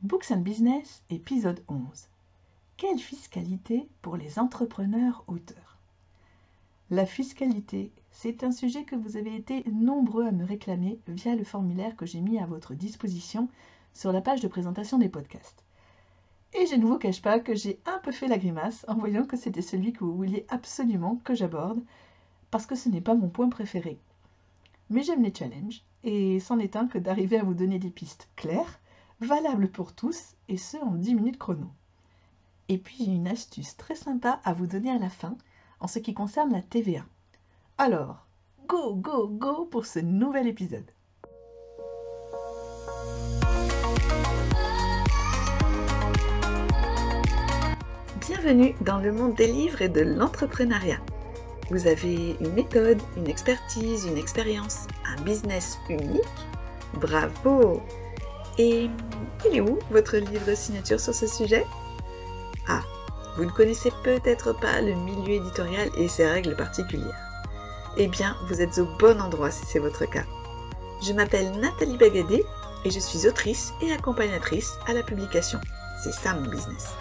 Books and Business, épisode 11. Quelle fiscalité pour les entrepreneurs auteurs? La fiscalité, c'est un sujet que vous avez été nombreux à me réclamer via le formulaire que j'ai mis à votre disposition sur la page de présentation des podcasts. Et je ne vous cache pas que j'ai un peu fait la grimace en voyant que c'était celui que vous vouliez absolument que j'aborde, parce que ce n'est pas mon point préféré. Mais j'aime les challenges, et c'en est un que d'arriver à vous donner des pistes claires, valables pour tous, et ce en 10 minutes chrono. Et puis j'ai une astuce très sympa à vous donner à la fin, en ce qui concerne la TVA. Alors, go, go, go pour ce nouvel épisode. Bienvenue dans le monde des livres et de l'entrepreneuriat. Vous avez une méthode, une expertise, une expérience, un business unique. Bravo! Et il est où votre livre signature sur ce sujet? Ah, vous ne connaissez peut-être pas le milieu éditorial et ses règles particulières. Eh bien, vous êtes au bon endroit si c'est votre cas. Je m'appelle Nathalie Bagadé et je suis autrice et accompagnatrice à la publication. C'est ça mon business.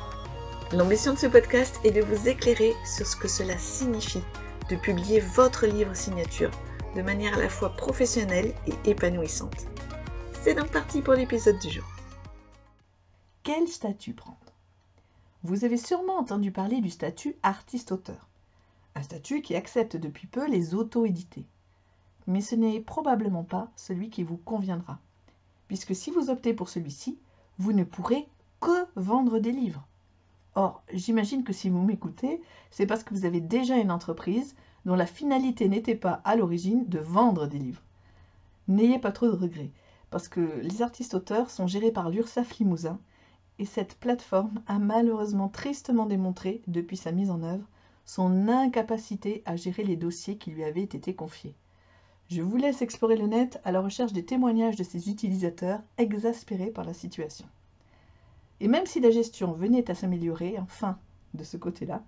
L'ambition de ce podcast est de vous éclairer sur ce que cela signifie de publier votre livre signature de manière à la fois professionnelle et épanouissante. C'est donc parti pour l'épisode du jour. Quel statut prendre? Vous avez sûrement entendu parler du statut artiste-auteur. Un statut qui accepte depuis peu les auto-édités. Mais ce n'est probablement pas celui qui vous conviendra. Puisque si vous optez pour celui-ci, vous ne pourrez que vendre des livres. Or, j'imagine que si vous m'écoutez, c'est parce que vous avez déjà une entreprise dont la finalité n'était pas à l'origine de vendre des livres. N'ayez pas trop de regrets, parce que les artistes-auteurs sont gérés par l'URSSAF Limousin, et cette plateforme a malheureusement tristement démontré, depuis sa mise en œuvre, son incapacité à gérer les dossiers qui lui avaient été confiés. Je vous laisse explorer le net à la recherche des témoignages de ces utilisateurs exaspérés par la situation. Et même si la gestion venait à s'améliorer, enfin, de ce côté-là,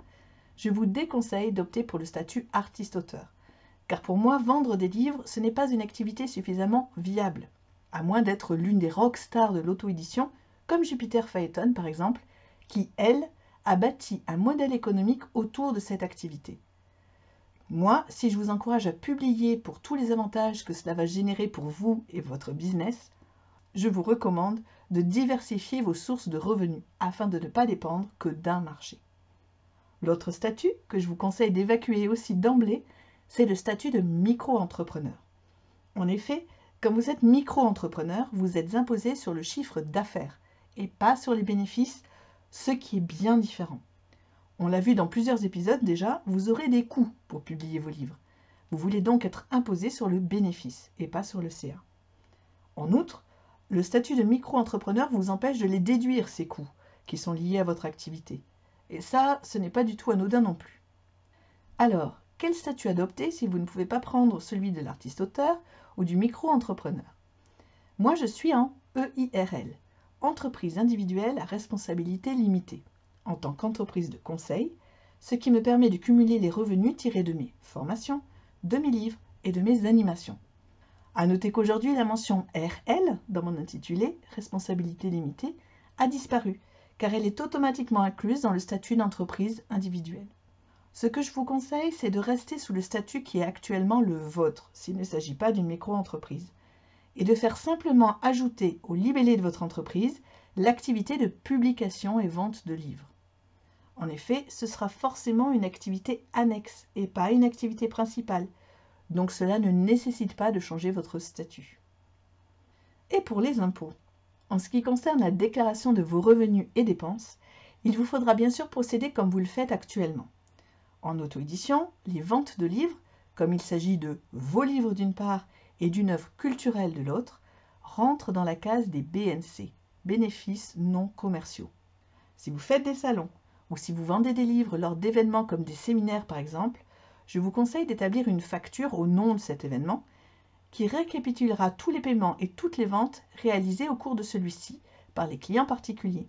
je vous déconseille d'opter pour le statut artiste-auteur. Car pour moi, vendre des livres, ce n'est pas une activité suffisamment viable, à moins d'être l'une des rockstars de l'auto-édition, comme Jupiter Phaeton par exemple, qui, elle, a bâti un modèle économique autour de cette activité. Moi, si je vous encourage à publier pour tous les avantages que cela va générer pour vous et votre business, je vous recommande de diversifier vos sources de revenus afin de ne pas dépendre que d'un marché. L'autre statut que je vous conseille d'évacuer aussi d'emblée, c'est le statut de micro-entrepreneur. En effet, quand vous êtes micro-entrepreneur, vous êtes imposé sur le chiffre d'affaires et pas sur les bénéfices, ce qui est bien différent. On l'a vu dans plusieurs épisodes déjà, vous aurez des coûts pour publier vos livres. Vous voulez donc être imposé sur le bénéfice et pas sur le CA. En outre, le statut de micro-entrepreneur vous empêche de les déduire, ces coûts, qui sont liés à votre activité. Et ça, ce n'est pas du tout anodin non plus. Alors, quel statut adopter si vous ne pouvez pas prendre celui de l'artiste-auteur ou du micro-entrepreneur? Moi, je suis en EIRL, entreprise individuelle à responsabilité limitée, en tant qu'entreprise de conseil, ce qui me permet de cumuler les revenus tirés de mes formations, de mes livres et de mes animations. À noter qu'aujourd'hui, la mention RL dans mon intitulé, responsabilité limitée, a disparu, car elle est automatiquement incluse dans le statut d'entreprise individuelle. Ce que je vous conseille, c'est de rester sous le statut qui est actuellement le vôtre, s'il ne s'agit pas d'une micro-entreprise, et de faire simplement ajouter au libellé de votre entreprise l'activité de publication et vente de livres. En effet, ce sera forcément une activité annexe et pas une activité principale, donc cela ne nécessite pas de changer votre statut. Et pour les impôts, en ce qui concerne la déclaration de vos revenus et dépenses, il vous faudra bien sûr procéder comme vous le faites actuellement. En auto-édition, les ventes de livres, comme il s'agit de vos livres d'une part et d'une œuvre culturelle de l'autre, rentrent dans la case des BNC, bénéfices non commerciaux. Si vous faites des salons ou si vous vendez des livres lors d'événements comme des séminaires par exemple, je vous conseille d'établir une facture au nom de cet événement qui récapitulera tous les paiements et toutes les ventes réalisées au cours de celui-ci par les clients particuliers.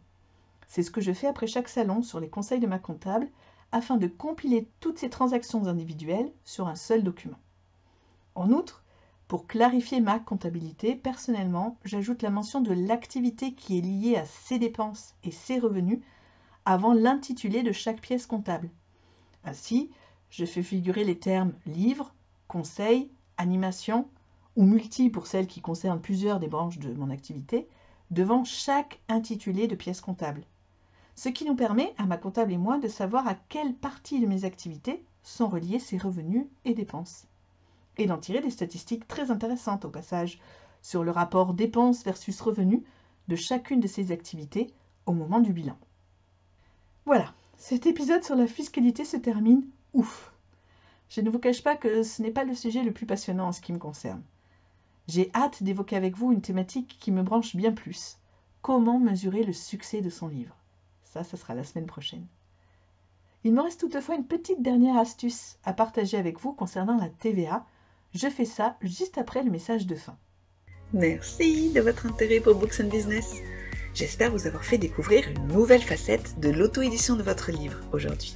C'est ce que je fais après chaque salon sur les conseils de ma comptable afin de compiler toutes ces transactions individuelles sur un seul document. En outre, Pour clarifier ma comptabilité, personnellement, j'ajoute la mention de l'activité qui est liée à ses dépenses et ses revenus avant l'intitulé de chaque pièce comptable. Ainsi, je fais figurer les termes livre, conseil, animation ou multi pour celles qui concernent plusieurs des branches de mon activité devant chaque intitulé de pièce comptable. Ce qui nous permet, à ma comptable et moi, de savoir à quelle partie de mes activités sont reliés ces revenus et dépenses. Et d'en tirer des statistiques très intéressantes au passage sur le rapport dépenses versus revenus de chacune de ces activités au moment du bilan. Voilà, cet épisode sur la fiscalité se termine ouf. Je ne vous cache pas que ce n'est pas le sujet le plus passionnant en ce qui me concerne. J'ai hâte d'évoquer avec vous une thématique qui me branche bien plus. Comment mesurer le succès de son livre? Ça sera la semaine prochaine. Il me reste toutefois une petite dernière astuce à partager avec vous concernant la TVA. Je fais ça juste après le message de fin. Merci de votre intérêt pour Books and Business. J'espère vous avoir fait découvrir une nouvelle facette de l'auto-édition de votre livre aujourd'hui.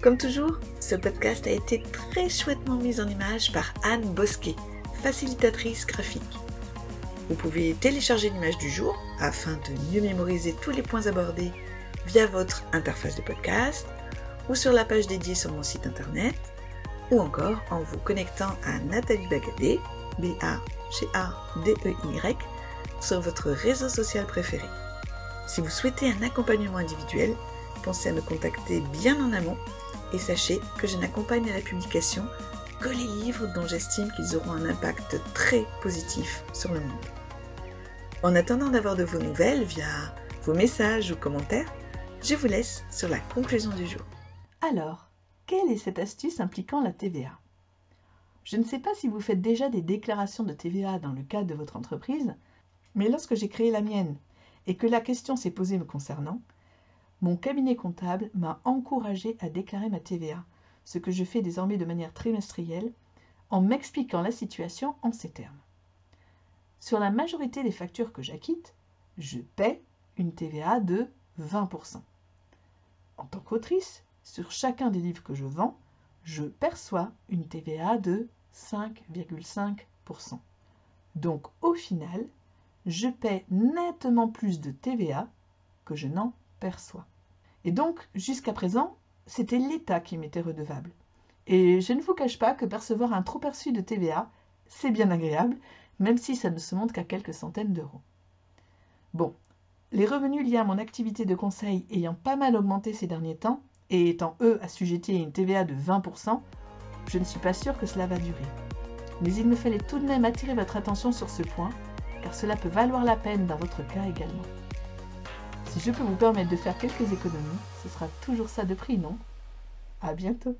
Comme toujours, ce podcast a été très chouettement mis en image par Anne Bosquet, facilitatrice graphique. Vous pouvez télécharger l'image du jour afin de mieux mémoriser tous les points abordés via votre interface de podcast ou sur la page dédiée sur mon site internet ou encore en vous connectant à Nathalie Bagadé, B-A-G-A-D-E-Y, sur votre réseau social préféré. Si vous souhaitez un accompagnement individuel, pensez à me contacter bien en amont et sachez que je n'accompagne à la publication que les livres dont j'estime qu'ils auront un impact très positif sur le monde. En attendant d'avoir de vos nouvelles via vos messages ou commentaires, je vous laisse sur la conclusion du jour. Alors, quelle est cette astuce impliquant la TVA? Je ne sais pas si vous faites déjà des déclarations de TVA dans le cadre de votre entreprise, mais lorsque j'ai créé la mienne et que la question s'est posée me concernant, mon cabinet comptable m'a encouragé à déclarer ma TVA, ce que je fais désormais de manière trimestrielle, en m'expliquant la situation en ces termes. Sur la majorité des factures que j'acquitte, je paie une TVA de 20%. En tant qu'autrice, sur chacun des livres que je vends, je perçois une TVA de 5,5%. Donc au final, je paie nettement plus de TVA que je n'en perçois. Et donc, jusqu'à présent, c'était l'État qui m'était redevable. Et je ne vous cache pas que percevoir un trop perçu de TVA, c'est bien agréable, même si ça ne se monte qu'à quelques centaines d'euros. Bon, les revenus liés à mon activité de conseil ayant pas mal augmenté ces derniers temps, et étant eux assujettis à une TVA de 20%, je ne suis pas sûre que cela va durer. Mais il me fallait tout de même attirer votre attention sur ce point, car cela peut valoir la peine dans votre cas également. Si je peux vous permettre de faire quelques économies, ce sera toujours ça de prix, non? À bientôt!